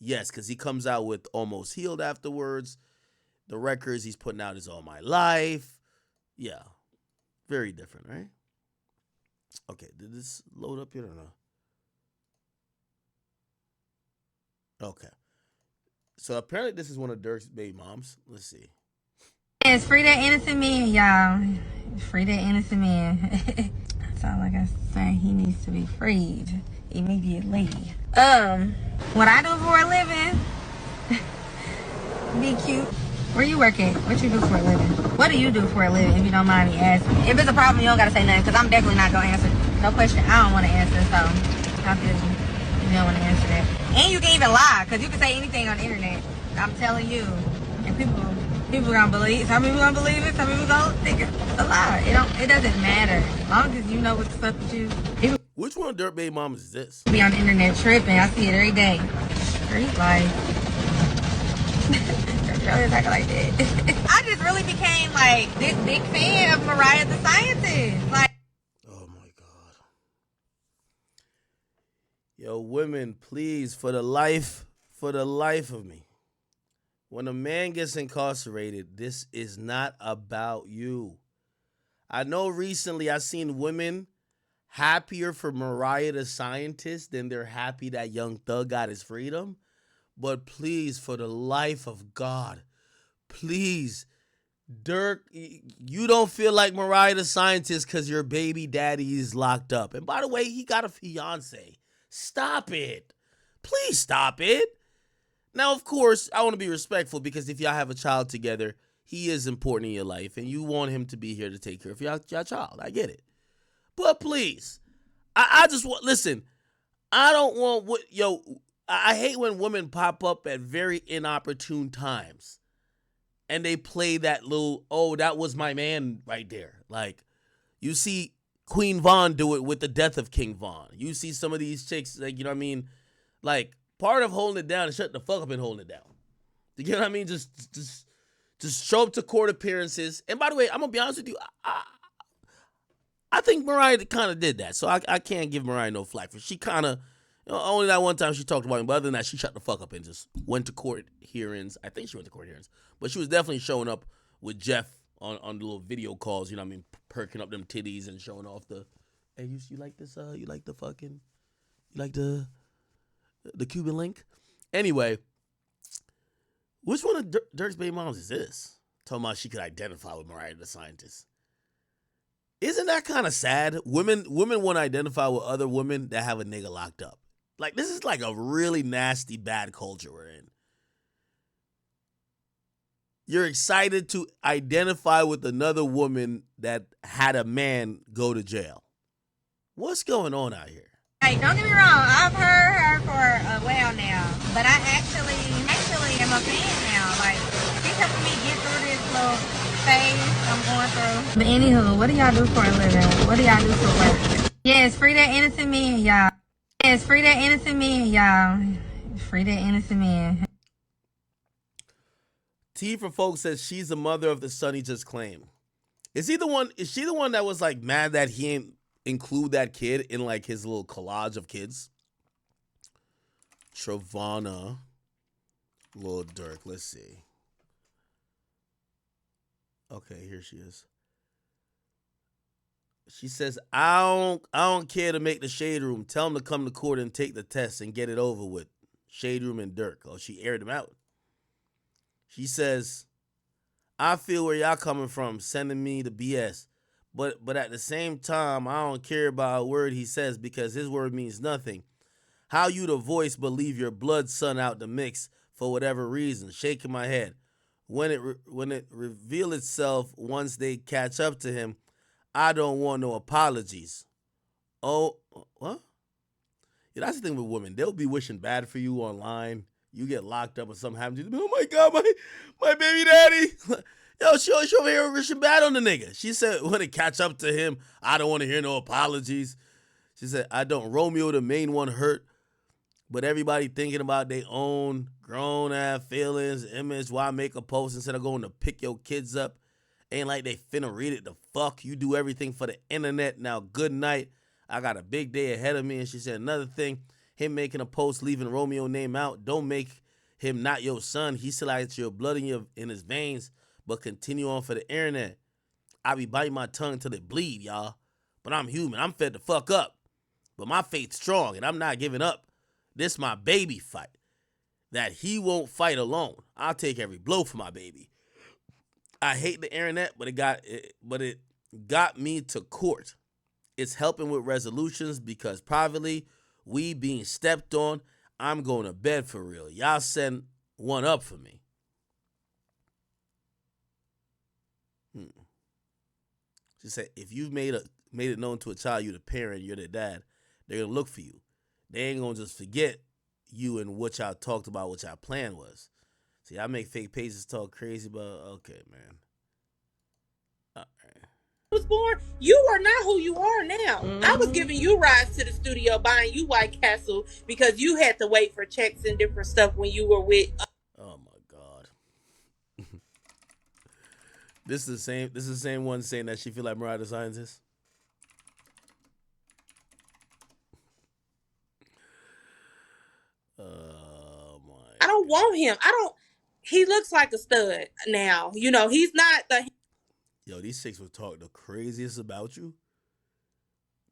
Yes, because he comes out with Almost Healed afterwards. The records he's putting out is All My Life. Yeah, very different, right? Okay, did this load up yet or no? Okay. So apparently this is one of Durk's baby moms. Let's see. Yes, free that innocent man, y'all. Free that innocent man. That's all I gotta say. He needs to be freed immediately. What I do for a living, be cute. Where you work at? What you do for a living? What do you do for a living, if you don't mind me asking? If it's a problem, you don't gotta say nothing, because I'm definitely not gonna answer. No question, I don't want to answer, so how could you? You don't want to answer that. And you can even lie, because you can say anything on the internet. I'm telling you. And people gonna believe. Some people gonna believe it, some people gonna think it's a lie. It doesn't matter. As long as you know what's up with you. People Which one of Durk baby mamas is this? be on the internet tripping. I see it every day. Street life. Really talking like that. I just really became like this big fan of Mariah the Scientist. Like, Oh my God. Yo, women, please, for the life of me. When a man gets incarcerated, this is not about you. I know recently I seen women happier for Mariah the Scientist than they're happy that Young Thug got his freedom. But please, for the life of God, please, Durk, you don't feel like Mariah the Scientist because your baby daddy is locked up. And by the way, he got a fiance. Stop it. Please stop it. Now, of course, I want to be respectful because if y'all have a child together, he is important in your life and you want him to be here to take care of your child. I get it. But please, I just want, listen, I don't want what, I hate when women pop up at very inopportune times and they play that little, oh, that was my man right there. Like, you see Queen Vaughn do it with the death of King Vaughn. You see some of these chicks, like, you know what I mean? Like, part of holding it down is shut the fuck up and holding it down. You know what I mean? Just show up to court appearances. And by the way, I'm going to be honest with you, I think Mariah kind of did that. So I can't give Mariah no flack for. She kind of, only that one time she talked about him, but other than that, she shut the fuck up and just went to court hearings. I think she went to court hearings, but she was definitely showing up with Jeff on the little video calls. You know what I mean? Perking up them titties and showing off the, hey, you like this? You like the fucking, you like the Cuban link? Anyway, which one of Durk's baby moms is this? Talking about she could identify with Mariah the Scientist. Isn't that kind of sad? Women want to identify with other women that have a nigga locked up. Like, this is like a really nasty, bad culture we're in. You're excited to identify with another woman that had a man go to jail. What's going on out here? Hey, don't get me wrong. I've heard her for a while now, but I actually am a fan now. Like, she's helping me get through this little phase I'm going through. But anywho, what do y'all do for a living? What do y'all do for work? Yes, free that innocent man, y'all. Yes, free that innocent man, y'all. Free that innocent man. T for folks says she's the mother of the son he just claimed. Is she the one that was like mad that he ain't include that kid in like his little collage of kids? Travana, Lil Durk. Let's see. Okay, here she is. She says, I don't care to make the shade room. Tell him to come to court and take the test and get it over with. Shade room and Durk. Oh, she aired him out. She says, I feel where y'all coming from, sending me the BS. But at the same time, I don't care about a word he says because his word means nothing. How you the voice but leave your blood son out the mix for whatever reason? Shaking my head. When it reveal itself once they catch up to him, I don't want no apologies. Oh, what? Yeah, that's the thing with women. They'll be wishing bad for you online. You get locked up or something happens to you. Oh my God, my baby daddy. Yo, she over here wishing bad on the nigga. She said when it catch up to him, I don't want to hear no apologies. She said, I don't. Romeo, the main one, hurt. But everybody thinking about their own grown-ass feelings, image. Why make a post instead of going to pick your kids up? Ain't like they finna read it. The fuck? You do everything for the internet. Now, good night. I got a big day ahead of me. And she said another thing. him making a post leaving Romeo name out don't make him not your son. He still has your blood in his veins, but continue on for the internet. I be biting my tongue till it bleed, y'all. But I'm human. I'm fed the fuck up. But my faith's strong, and I'm not giving up. This my baby fight that he won't fight alone. I'll take every blow for my baby. I hate the internet, but it got me to court. It's helping with resolutions because privately, we being stepped on. I'm going to bed for real. Y'all send one up for me. She said, if you made it known to a child you're the parent, you're the dad, they're gonna look for you. They ain't gonna just forget you and what y'all talked about, what y'all plan was. See, I make fake pages talk crazy, but okay, man. Was born, you are not who you are now. I was giving you rides to the studio, buying you White Castle because you had to wait for checks and different stuff when you were with. Oh my god. This is the same one saying that she feel like Mariah the Scientist. I don't want him. He looks like a stud now. You know, he's not the. Yo, these chicks will talk the craziest about you.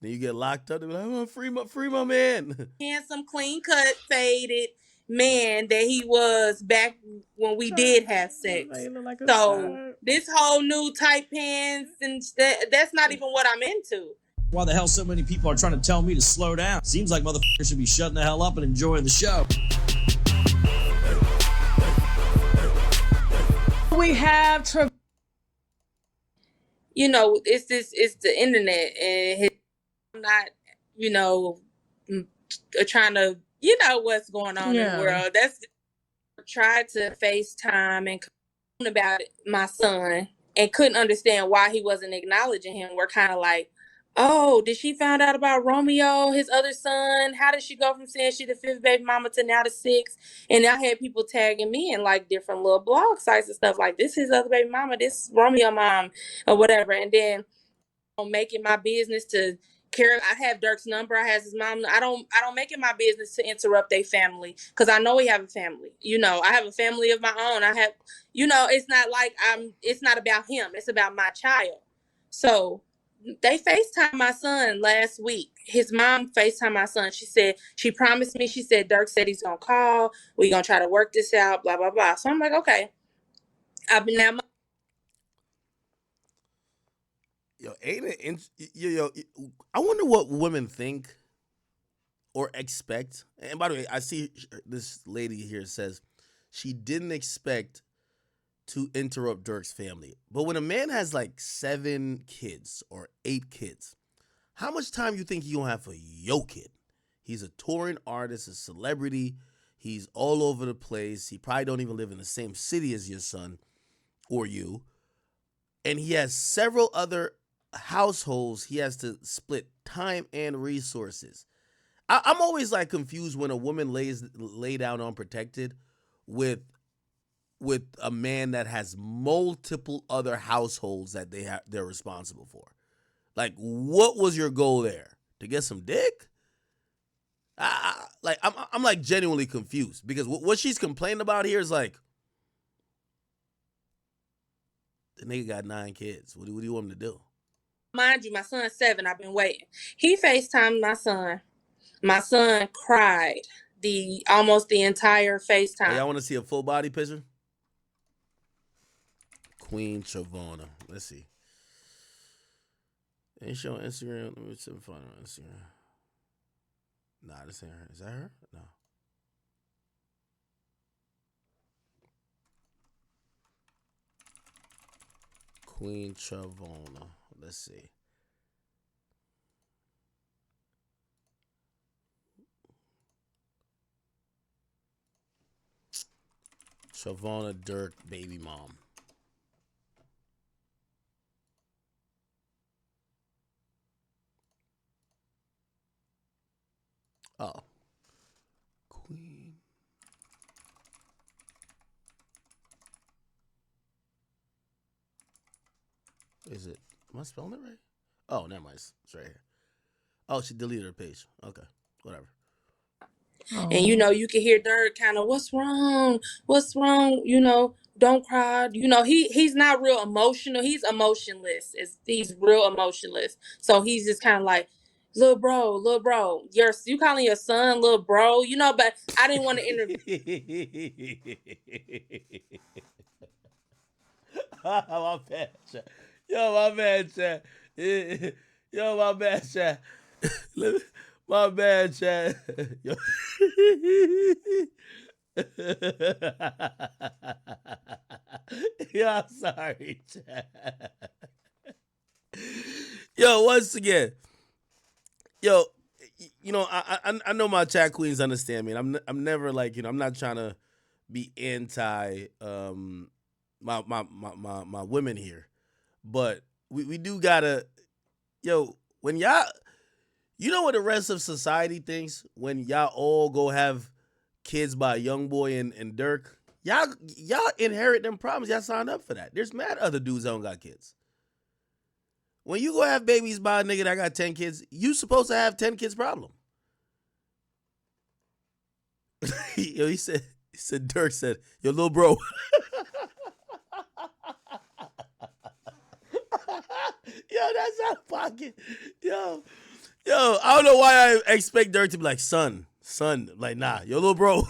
Then you get locked up. They're like, oh, free my man. Handsome, clean cut, faded man that he was back when we did have sex. Like so this whole new tight pants and that's not even what I'm into. Why the hell so many people are trying to tell me to slow down? Seems like motherfuckers should be shutting the hell up and enjoying the show. We have to, you know, it's the internet, and I'm not, you know, trying to, you know, what's going on in the world. That's tried to FaceTime and about my son and couldn't understand why he wasn't acknowledging him. We're kind of like, oh, did she find out about Romeo, his other son? How did she go from saying she the fifth baby mama to now the sixth? And I had people tagging me in like different little blog sites and stuff like, this is other baby mama, this Romeo mom, or whatever. And then I'm making my business to care. I have Durk's number. I have his mom. I don't make it my business to interrupt their family because I know we have a family. You know, I have a family of my own. I have, you know, it's not like it's not about him. It's about my child. So they FaceTime my son last week. His mom FaceTime my son. She said, she promised me, she said, Durk said he's going to call. We're going to try to work this out, blah, blah, blah. So I'm like, okay. I've been now. Yo, ain't it? Yo, I wonder what women think or expect. And by the way, I see this lady here says she didn't expect to interrupt Durk's family. But when a man has like 7 kids or 8 kids, how much time you think he gonna have for your kid? He's a touring artist, a celebrity. He's all over the place. He probably don't even live in the same city as your son or you. And he has several other households he has to split time and resources. I'm always like confused when a woman lay down unprotected with a man that has multiple other households that they're responsible for. Like, what was your goal there? To get some dick? I'm like genuinely confused because what she's complaining about here is like, the nigga got 9 kids. What do you want him to do? Mind you, my son's 7. I've been waiting. He FaceTimed my son. My son cried almost the entire FaceTime. Hey, y'all want to see a full body picture? Queen Chavona. Let's see. Ain't she on Instagram? Let me see if I find her on Instagram. Nah, this ain't her. Is that her? No. Queen Chavona. Let's see. Chavona Durk baby mom. Oh. Queen. Is it? Am I spelling it right? Oh, never mind. It's right here. Oh, she deleted her page. Okay. Whatever. And, you know, you can hear Durk kind of, what's wrong? What's wrong? You know, don't cry. You know, he's not real emotional. He's emotionless. He's real emotionless. So he's just kind of like, little bro, you calling your son little bro, you know, but I didn't want to interview. My bad, chat. Yo, my bad, chat. Yo, my bad, chat. My bad, chat. Yo. Yo, I'm sorry, chat. Yo, once again, yo, you know, I know my chat queens understand me. And I'm never like, you know, I'm not trying to be anti my women here, but we do gotta, yo, when y'all, you know what the rest of society thinks when y'all all go have kids by Young Boy and Durk. Y'all inherit them problems. Y'all signed up for that. There's mad other dudes that don't got kids. When you go have babies by a nigga that got 10 kids, you supposed to have 10 kids problem. Yo, he said Durk said, yo, little bro. Yo, that's out of pocket. Yo, I don't know why I expect Durk to be like, son. Like, nah, yo, little bro.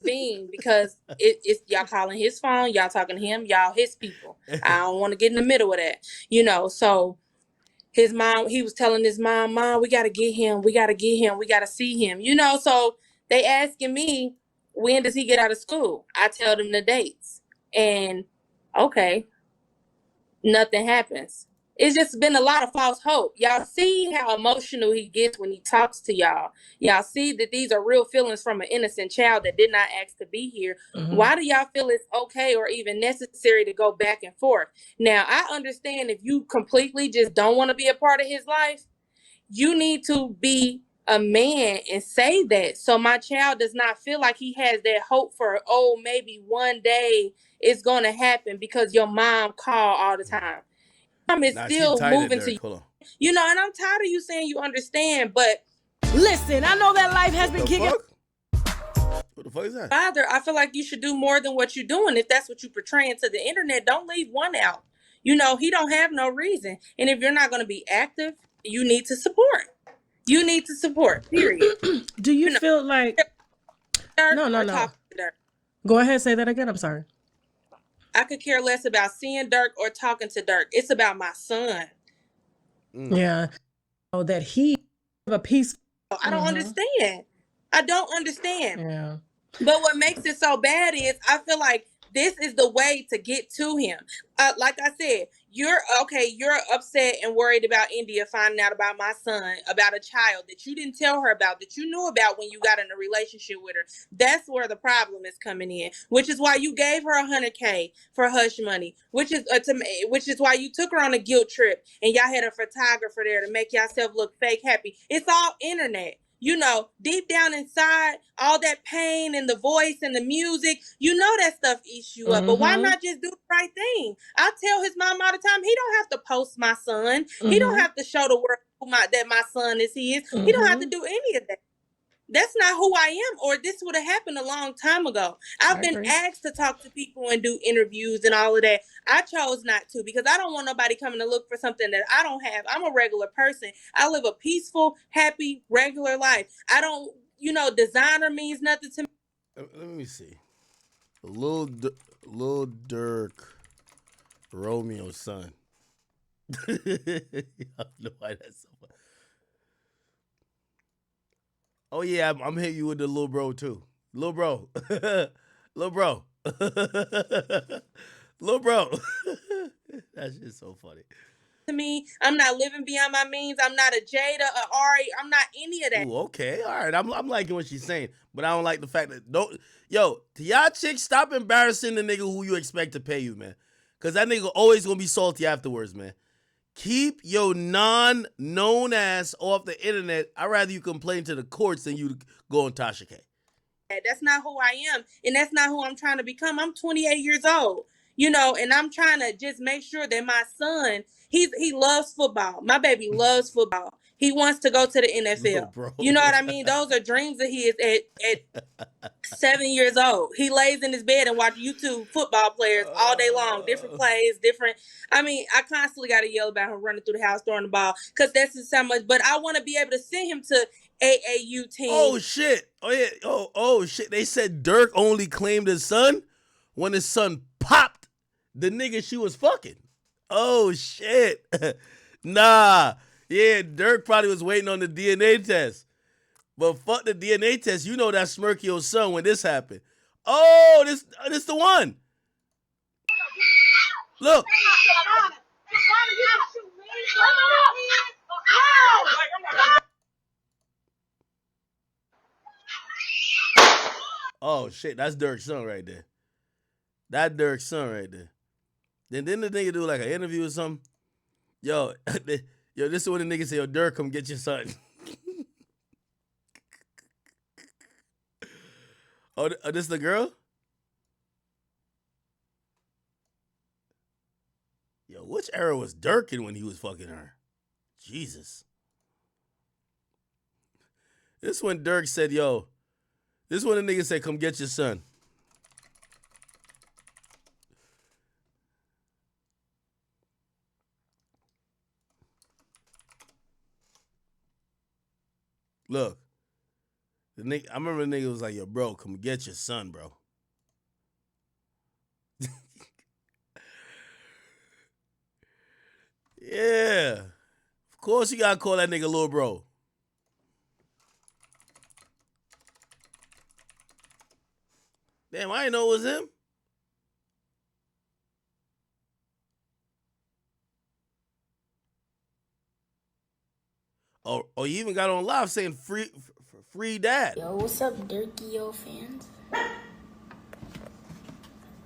Being because it's y'all calling his phone, y'all talking to him, y'all his people. I don't want to get in the middle of that, you know. So his mom, he was telling his mom, we gotta get him, we gotta see him, you know. So they asking me, when does he get out of school? I tell them the dates, and okay, nothing happens. It's just been a lot of false hope. Y'all see how emotional he gets when he talks to y'all. Y'all see that these are real feelings from an innocent child that did not ask to be here. Mm-hmm. Why do y'all feel it's okay or even necessary to go back and forth? Now, I understand if you completely just don't want to be a part of his life, you need to be a man and say that, so my child does not feel like he has that hope for, oh, maybe one day it's going to happen because your mom called all the time. Is still moving to you know, and I'm tired of you saying you understand, but listen, I know that life has been kicking. What the fuck is that? Father, I feel like you should do more than what you're doing. If that's what you're portraying to the internet, don't leave one out. You know, he don't have no reason. And if you're not going to be active, you need to support. You need to support, period. Do you feel like No. Go ahead, say that again. I'm sorry. I could care less about seeing Durk or talking to Durk. It's about my son. Yeah. Oh, that he have a peace. I don't understand. I don't understand. Yeah. But what makes it so bad is I feel like this is the way to get to him. Like I said, you're upset and worried about India finding out about my son, about a child that you didn't tell her about, that you knew about when you got in a relationship with her. That's where the problem is coming in, which is why you gave her $100K for hush money, which is why you took her on a guilt trip and y'all had a photographer there to make yourself look fake happy. It's all internet. You know, deep down inside, all that pain and the voice and the music, you know that stuff eats you up. But why not just do the right thing? I tell his mom all the time, he don't have to post my son. He don't have to show the world that my son is his. He don't have to do any of that. That's not who I am, or this would have happened a long time ago. I've been asked to talk to people and do interviews and all of that. I chose not to because I don't want nobody coming to look for something that I don't have. I'm a regular person. I live a peaceful, happy, regular life. I don't, designer means nothing to me. Let me see. Lil Durk, Romeo's son. I don't know why that's so funny. Oh yeah, I'm hitting you with the little bro too. Little bro. Little bro. Little bro. That's just so funny. To me, I'm not living beyond my means. I'm not a Jada, a Ari. I'm not any of that. Ooh, okay, all right. I'm liking what she's saying, but I don't like the fact that to y'all chicks, stop embarrassing the nigga who you expect to pay you, man. Cause that nigga always gonna be salty afterwards, man. Keep your non-known ass off the internet. I'd rather you complain to the courts than you go on Tasha K. That's not who I am, and that's not who I'm trying to become. I'm 28 years old. and I'm trying to just make sure that my son, he loves football. My baby loves football. He wants to go to the NFL. Bro. You know what I mean? Those are dreams of his at 7 years old. He lays in his bed and watch YouTube football players all day long, different plays, different. I mean, I constantly got to yell about him running through the house throwing the ball because that's just how much. But I want to be able to send him to AAU teams. Oh shit! Oh yeah! Oh shit! They said Durk only claimed his son when his son popped the nigga she was fucking. Oh shit! Nah, yeah, Durk probably was waiting on the DNA test. But fuck the DNA test. You know that smirk your son when this happened. Oh, this the one. Look. Oh shit, that's Durk's son right there. That Durk's son right there. Then didn't the nigga do like an interview or something? Yo, this is when the nigga say, yo, Durk, come get your son. Oh, this the girl? Yo, which era was Durk in when he was fucking her? Jesus. This when Durk said, yo, this when the nigga said, come get your son. Look. The nigga, I remember the nigga was like, yo, bro, come get your son, bro. Yeah. Of course you gotta call that nigga little bro. Damn, I didn't know it was him. Oh, you even got on live saying free dad. Yo, what's up, Durkio fans?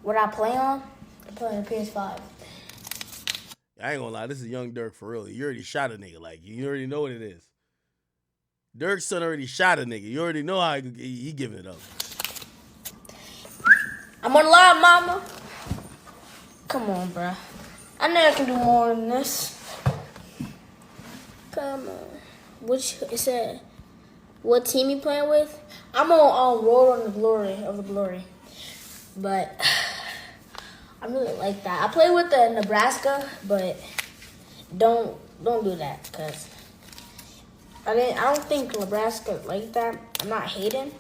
What I play on? I play on the PS5. I ain't gonna lie, this is young Durk for real. You already shot a nigga, like you already know what it is. Durk's son already shot a nigga. You already know how he giving it up. I'm on live, mama. Come on, bruh. I know I can do more than this. Come on. What team you playing with? I'm on Roll on the Glory. But I really like that. I play with the Nebraska, but don't do that, cause I don't think Nebraska like that. I'm not hating,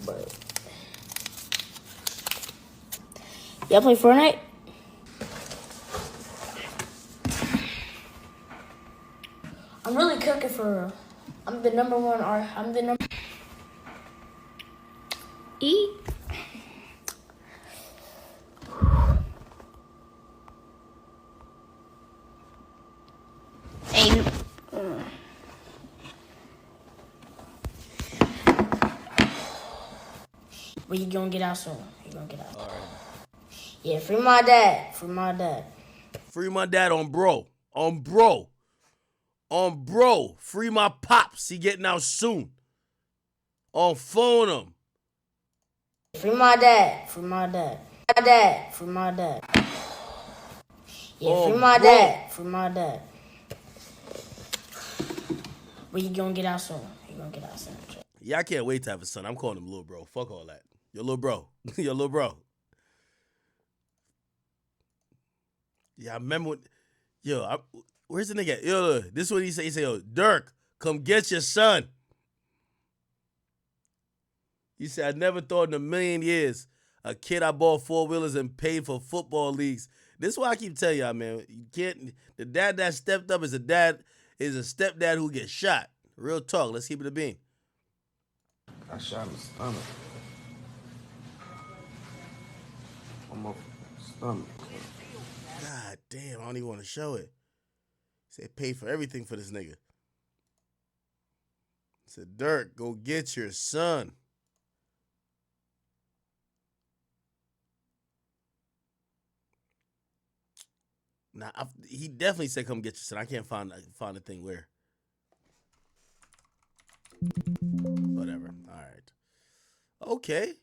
but y'all play Fortnite? I'm really cooking for real. I'm the number one. I'm the number. Eat. Hey. But you gonna get out soon. You gonna get out. All right. Yeah, free my dad. Free my dad. Free my dad on bro. On bro. On bro. Free my pops. He getting out soon. On phone him. Free my dad. Free my dad. My dad. Free my dad. Yeah, on free my bro. dad. Free my dad. But you gonna get out soon. You gonna get out soon. Yeah, I can't wait to have a son. I'm calling him little bro. Fuck all that. Your little bro. Your little bro. Yeah, I remember when, where's the nigga? Yo, this is what he say. He say, yo, Durk, come get your son. He said, I never thought in a million years a kid I bought 4-wheelers and paid for football leagues. This is why I keep telling y'all, man. You can't. The dad that stepped up is a stepdad who gets shot. Real talk. Let's keep it a beam. I shot in the stomach. On my stomach. God damn, I don't even want to show it. He said, pay for everything for this nigga. He said, Durk, go get your son. Nah, he definitely said, come get your son. I can't find the thing where. Whatever. All right. Okay.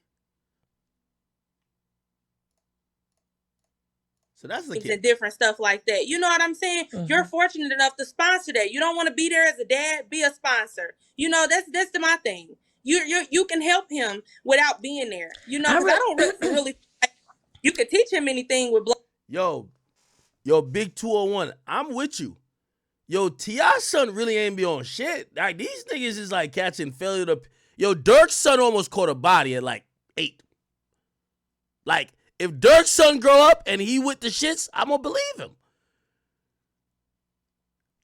So that's the kid. And different stuff like that. You know what I'm saying? You're fortunate enough to sponsor that. You don't want to be there as a dad, be a sponsor. You know, that's my thing. You can help him without being there. You know, because I don't really you could teach him anything with Yo, big 201. I'm with you. Yo, T.I.'s son really ain't be on shit. Like, these niggas is like catching failure to. Yo, Durk's son almost caught a body at like 8. Like, if Durk's son grow up and he with the shits, I'm gonna believe him.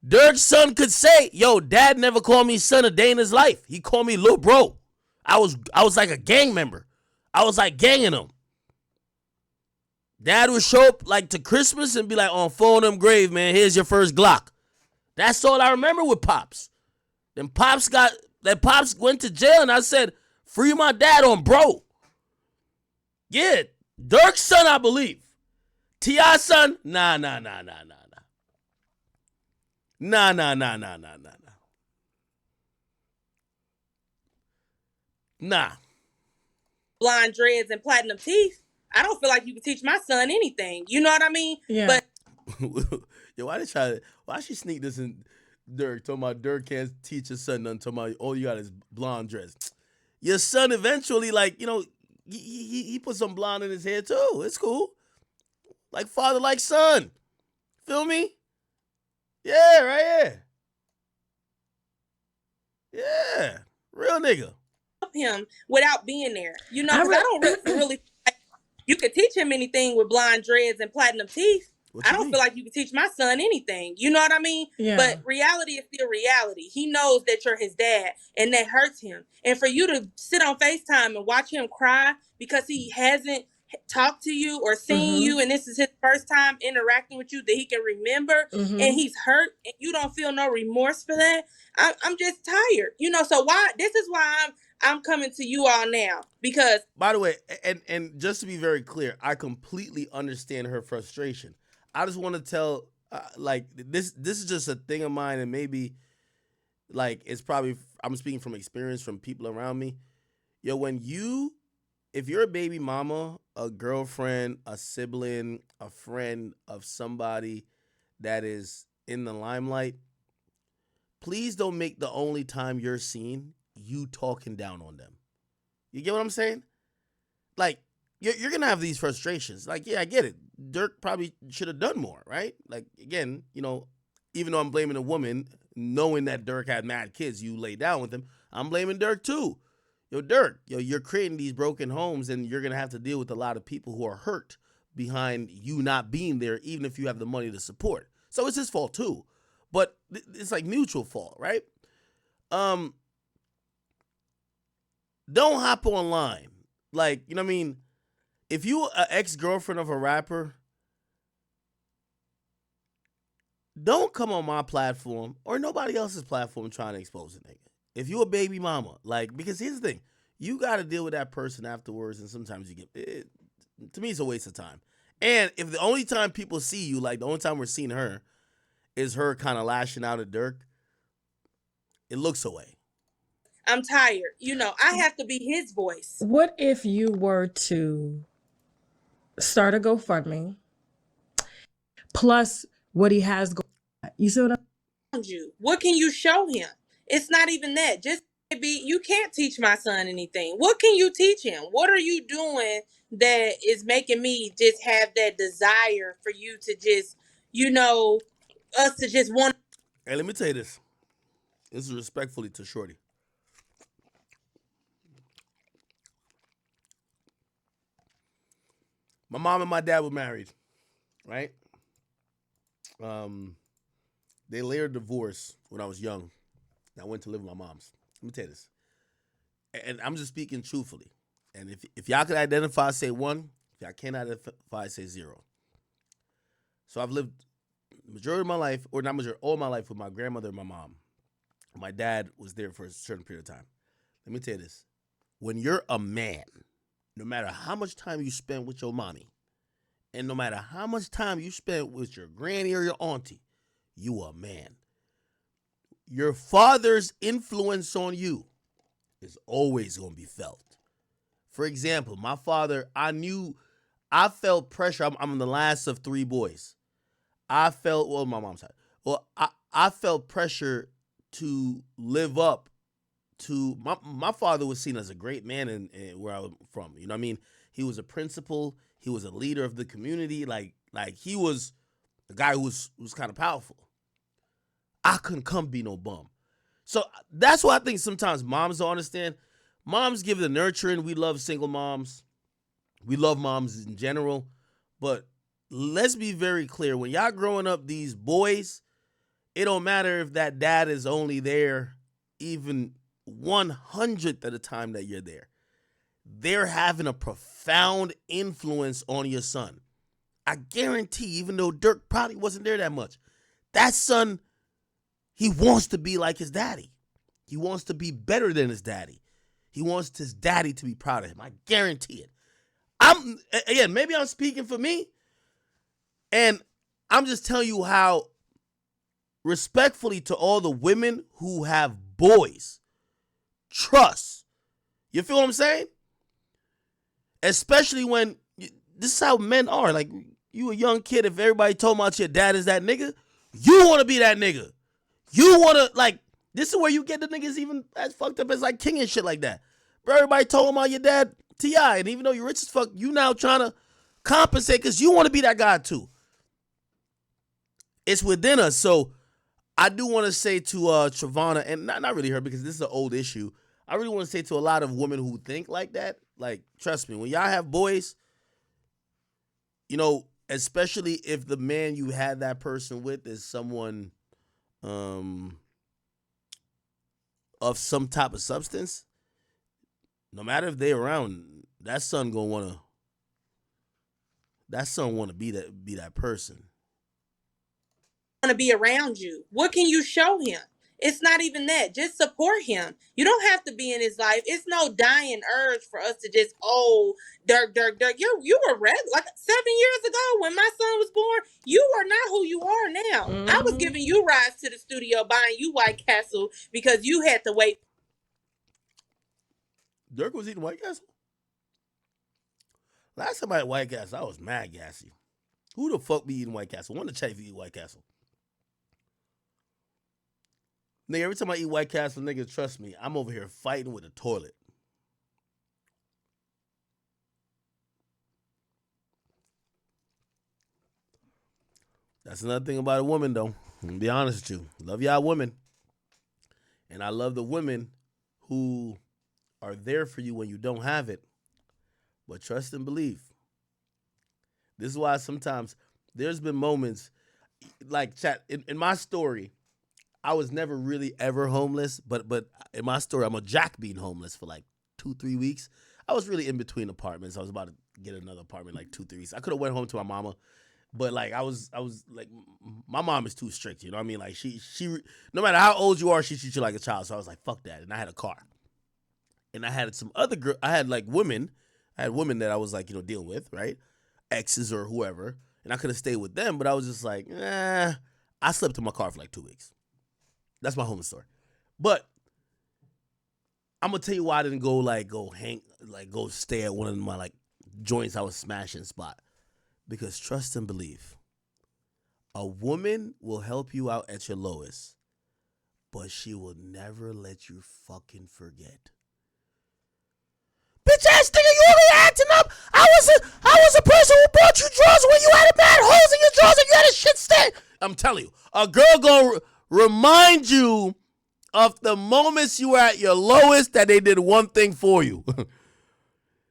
Durk's son could say, yo, dad never called me son a day in his life. He called me little bro. I was like a gang member. I was like ganging him. Dad would show up like to Christmas and be like, on phone them grave, man, here's your first Glock. That's all I remember with Pops. Then Pops went to jail and I said, free my dad on bro. Yeah, Durk's son, I believe. T.I.'s son, nah. Nah. blonde dreads and platinum teeth. I don't feel like you can teach my son anything. You know what I mean? Yeah. But yo, why she sneak this in Durk? Talking about Durk can't teach his son nothing. Talking about all you got is blonde dreads. Your son eventually, like, you know, he put some blonde in his hair too. It's cool. Like father, like son. Feel me? Yeah, right here. Yeah. Real nigga. him without being there. You know, because I don't really you could teach him anything with blonde dreads and platinum teeth. I don't feel like you can teach my son anything. You know what I mean? Yeah. But reality is still reality. He knows that you're his dad, and that hurts him. And for you to sit on FaceTime and watch him cry because he hasn't talked to you or seen you, and this is his first time interacting with you that he can remember, and he's hurt, and you don't feel no remorse for that. I'm just tired. You know, so this is why I'm coming to you all now, because by the way, and just to be very clear, I completely understand her frustration. I just want to tell, like, this is just a thing of mine, and maybe, like, it's probably, I'm speaking from experience from people around me. Yo, if you're a baby mama, a girlfriend, a sibling, a friend of somebody that is in the limelight, please don't make the only time you're seen you talking down on them. You get what I'm saying? Like, you're going to have these frustrations. Like, yeah, I get it. Durk probably should have done more, right? Like, again, you know, even though I'm blaming a woman, knowing that Durk had mad kids, you lay down with him, I'm blaming Durk too. Yo, Durk, you're creating these broken homes, and you're going to have to deal with a lot of people who are hurt behind you not being there, even if you have the money to support. So it's his fault too. But it's like mutual fault, right? Don't hop online. Like, you know what I mean? If you an ex-girlfriend of a rapper, don't come on my platform or nobody else's platform trying to expose a nigga. If you a baby mama, like, because here's the thing, you got to deal with that person afterwards, and sometimes you get it. To me, it's a waste of time. And if the only time people see you, like the only time we're seeing her, is her kind of lashing out at Durk, it looks away. I'm tired. You know, I have to be his voice. What if you were to start a GoFundMe plus what he has going on? You see what I'm saying? What can you show him? It's not even that. Just you can't teach my son anything. What can you teach him? What are you doing that is making me just have that desire for you to just, you know, us to just want. Hey, let me tell you this. This is respectfully to Shorty. My mom and my dad were married, right? They later divorced when I was young. I went to live with my mom's. Let me tell you this. And I'm just speaking truthfully. And if y'all can identify, say 1. If y'all can't identify, say 0. So I've lived the majority of my life, or not majority, all my life with my grandmother and my mom. My dad was there for a certain period of time. Let me tell you this. When you're a man, no matter how much time you spend with your mommy, and no matter how much time you spend with your granny or your auntie, you a man. Your father's influence on you is always going to be felt. For example, my father, I knew I felt pressure. I'm the last of 3 boys. I felt, well, my mom's side. Well, I felt pressure to live up to my father was seen as a great man in where I was from. You know what I mean? He was a principal. He was a leader of the community. Like he was a guy who was kind of powerful. I couldn't come be no bum. So that's why I think sometimes moms don't understand. Moms give the nurturing. We love single moms. We love moms in general. But let's be very clear. When y'all growing up, these boys, it don't matter if that dad is only there even 100th of the time that you're there. They're having a profound influence on your son. I guarantee, even though Durk probably wasn't there that much, that son, he wants to be like his daddy. He wants to be better than his daddy. He wants his daddy to be proud of him. I guarantee it. Maybe I'm speaking for me, and I'm just telling you how, respectfully to all the women who have boys, trust. You feel what I'm saying? Especially when, this is how men are. Like, you a young kid, if everybody told about your dad is that nigga, you want to be that nigga. You want to, like, this is where you get the niggas even as fucked up as like King and shit like that. Bro, everybody told him about your dad, T.I., and even though you're rich as fuck, you now trying to compensate because you want to be that guy too. It's within us. So I do want to say to Travana, and not really her because this is an old issue, I really want to say to a lot of women who think like that, like, trust me, when y'all have boys, you know, especially if the man you had that person with is someone of some type of substance, no matter if they're around, that son want to be that person. Want to be around you. What can you show him? It's not even that. Just support him. You don't have to be in his life. It's no dying urge for us to just, Durk. You were regular. Like 7 years ago when my son was born, you are not who you are now. Mm-hmm. I was giving you rides to the studio, buying you White Castle because you had to wait. Durk was eating White Castle? Last time I had White Castle, I was mad gassy. Who the fuck be eating White Castle? Want to check if you eat White Castle. Nigga, every time I eat White Castle, nigga, trust me, I'm over here fighting with the toilet. That's another thing about a woman, though. I'm gonna be honest with you. Love y'all women. And I love the women who are there for you when you don't have it. But trust and believe. This is why sometimes there's been moments, like, chat, in my story, I was never really ever homeless, but in my story, I'm a jack being homeless for like 2-3 weeks. I was really in between apartments. I was about to get another apartment like 2-3 weeks. I could have went home to my mama, but like I was like, my mom is too strict, you know what I mean? Like she no matter how old you are, she treats you like a child. So I was like, fuck that. And I had a car. And I had some other girl, I had women that I was like, you know, dealing with, right? Exes or whoever. And I could have stayed with them, but I was just like, I slept in my car for like 2 weeks. That's my homeless story. But I'm gonna tell you why I didn't go stay at one of my like joints I was smashing spot. Because trust and believe, a woman will help you out at your lowest, but she will never let you fucking forget. Bitch ass nigga, you already acting up. I was a person who bought you drawers when you had a bad holes in your drawers and you had a shit stain. I'm telling you, a girl gonna remind you of the moments you were at your lowest that they did one thing for you.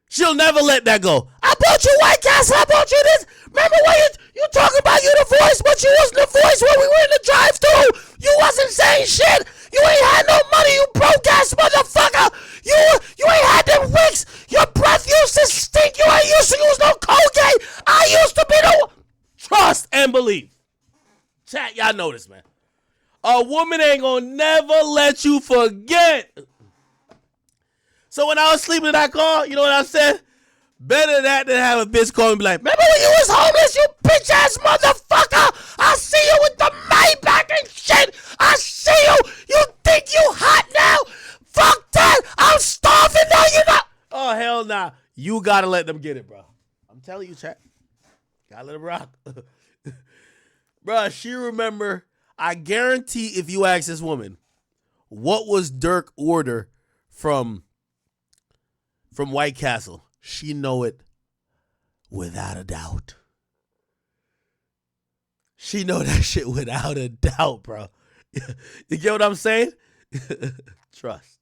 She'll never let that go. I bought you White Castle. I bought you this. Remember when you talking about you the voice, but you wasn't the voice when we were in the drive-thru. You wasn't saying shit. You ain't had no money, you broke-ass motherfucker. You ain't had them wicks. Your breath used to stink. You ain't used to use no Colgate. I used to be the one. Trust and believe. Chat, y'all know this, man. A woman ain't gonna never let you forget. So when I was sleeping in that car, you know what I said? Better that than have a bitch call me and be like, remember when you was homeless, you bitch ass motherfucker? I see you with the Maybach and shit. I see you. You think you hot now? Fuck that. I'm starving now, you know. Oh, hell nah. You gotta let them get it, bro. I'm telling you, chat. Gotta let it rock. Bruh, she remember. I guarantee if you ask this woman, what was Durk order from White Castle? She know it without a doubt. She know that shit without a doubt, bro. You get what I'm saying? Trust.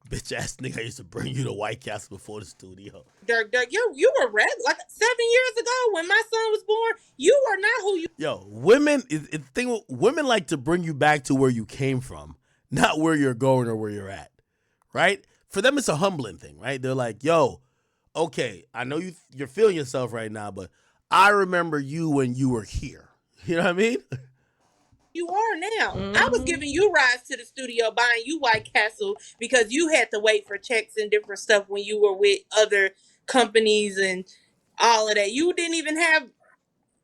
Bitch ass nigga, I used to bring you to White Castle before the studio. Durk, you were red like 7 years ago when my son was born. You are not who you. Yo, women like to bring you back to where you came from, not where you're going or where you're at, right? For them, it's a humbling thing, right? They're like, yo, okay, I know you're feeling yourself right now, but I remember you when you were here. You know what I mean? You are now. I was giving you rides to the studio, buying you White Castle because you had to wait for checks and different stuff when you were with other companies and all of that. You didn't even have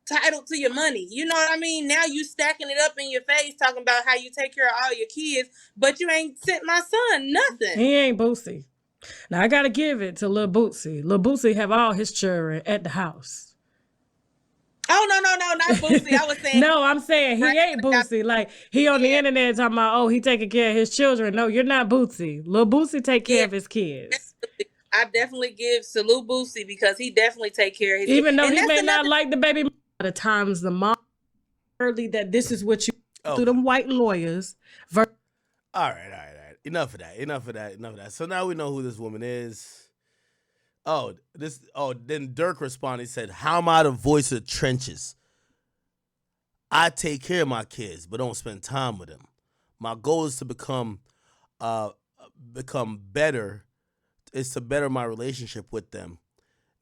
title to your money. You know what I mean? Now you stacking it up in your face, talking about how you take care of all your kids, but you ain't sent my son nothing. He ain't Boosie. Now I gotta give it to Lil Boosie. Lil Boosie have all his children at the house. Oh, no, not Boosie. I was saying. No, I'm saying he ain't Boosie. Like, he on the internet talking about, oh, he taking care of his children. No, you're not Boosie. Lil Boosie take care of his kids. I definitely give salute Boosie because he definitely take care of his kids. Even though he may not like the baby, a lot of times the mom early that this is what you through them white lawyers. All right. Enough of that. So now we know who this woman is. Then Durk responded, he said, how am I the voice of the trenches? I take care of my kids, but don't spend time with them. My goal is to become better, is to better my relationship with them,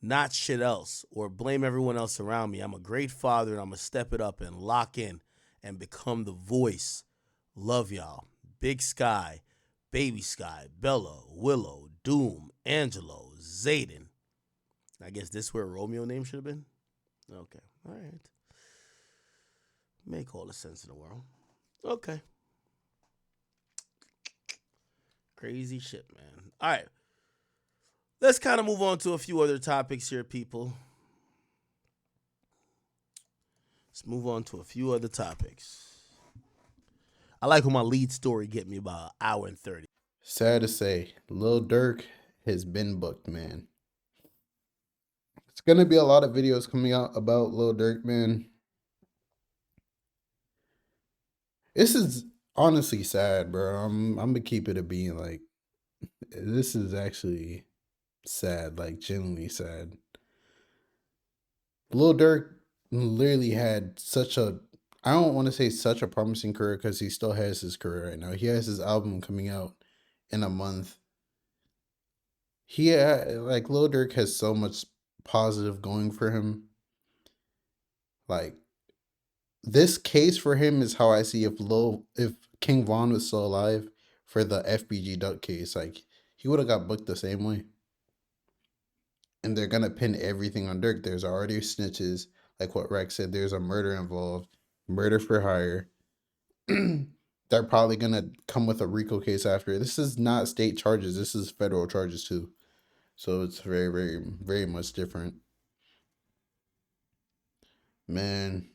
not shit else, or blame everyone else around me. I'm a great father, and I'm going to step it up and lock in and become the voice. Love y'all. Big Sky, Baby Sky, Bella, Willow, Doom, Angelo, Zayden. I guess this is where Romeo name should have been? Okay. All right. Make all the sense in the world. Okay. Crazy shit, man. All right. Let's kind of move on to a few other topics here, people. Let's move on to a few other topics. I like when my lead story get me about an hour and 30. Sad to say, Lil Durk has been booked, man. It's gonna be a lot of videos coming out about Lil Durk, man. This is honestly sad, bro. I'm gonna keep it a being. Like, this is actually sad, like genuinely sad. Lil Durk literally had I don't want to say such a promising career because he still has his career right now. He has his album coming out in a month. Lil Durk has so much positive going for him. Like, this case for him is how I see if King Von was still alive for the FBG Duck case. Like, he would have got booked the same way. And they're gonna pin everything on Durk. There's already snitches, like what Rex said. There's a murder involved, murder for hire. They're probably gonna come with a RICO case after. This is not state charges. This is federal charges too. So it's very, very, very much different. Man,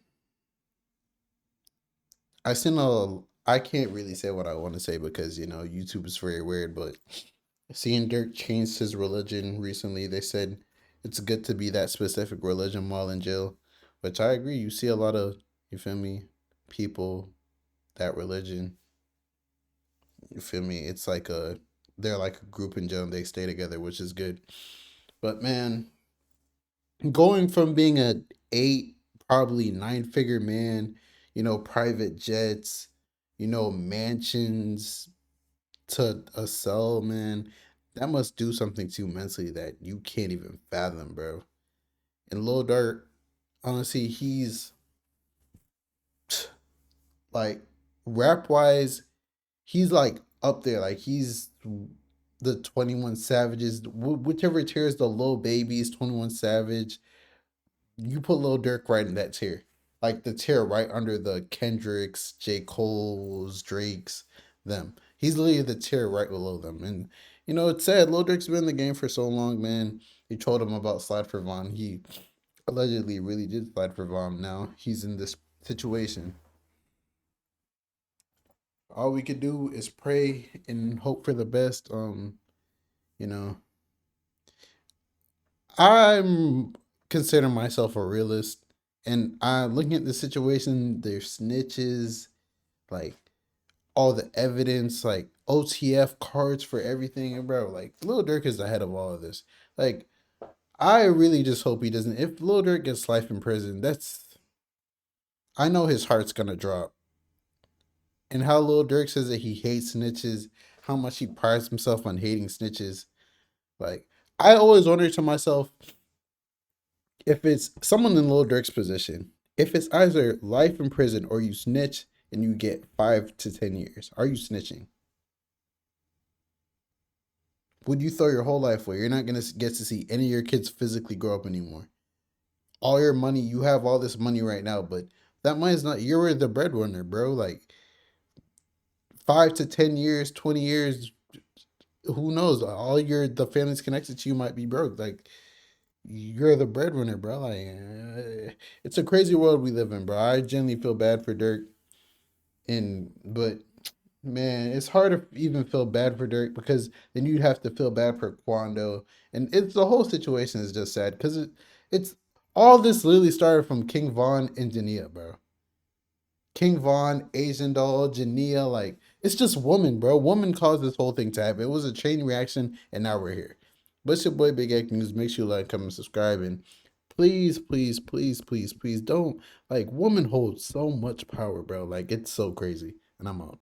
I can't really say what I want to say because, YouTube is very weird, but seeing Durk change his religion recently, they said it's good to be that specific religion while in jail, which I agree. You see a lot of, you feel me, people, that religion, you feel me? It's like they're like a group in jail and they stay together, which is good. But man, going from being a 8, probably 9-figure man, private jets, mansions, to a cell, man, that must do something to you mentally that you can't even fathom, bro. And Lil Durk, honestly, he's like, rap wise, he's like up there. Like, he's the 21 Savages, whichever tier is the Lil Babies, 21 Savage. You put Lil Durk right in that tier. Like, the tier right under the Kendricks, J. Cole's, Drake's, them. He's literally the tier right below them. And You know, it's sad. Lil Durk's been in the game for so long, man. He told him about slide for Vaughn. He allegedly really did slide for Vaughn. Now he's in this situation. All we could do is pray and hope for the best. You know, I'm consider myself a realist, and I'm looking at the situation. There's snitches, like all the evidence, like OTF cards for everything, and bro, like Lil Durk is ahead of all of this. Like, I really just hope he doesn't. If Lil Durk gets life in prison, I know his heart's gonna drop. And how Lil Durk says that he hates snitches, how much he prides himself on hating snitches. Like, I always wonder to myself, if it's someone in Lil Durk's position, if it's either life in prison or you snitch and you get 5 to 10 years, are you snitching? Would you throw your whole life away? You're not gonna get to see any of your kids physically grow up anymore. All your money, you have all this money right now, but that money's not. You're the breadwinner, bro. Like 5 to 10 years, 20 years, who knows? All the family's connected to you might be broke. Like, you're the breadwinner, bro. Like, it's a crazy world we live in, bro. I genuinely feel bad for Dirk, but man, it's hard to even feel bad for Dirk because then you'd have to feel bad for Quando, and it's the whole situation is just sad because it's all this literally started from King Von and Jania, bro. King Von, Asian Doll, Jania, like it's just woman, bro. Woman caused this whole thing to happen. It was a chain reaction, and now we're here. But it's your boy Big X News. Make sure you like, comment, subscribe, and please, please, please, please, please don't, like, woman holds so much power, bro. Like, it's so crazy. And I'm out.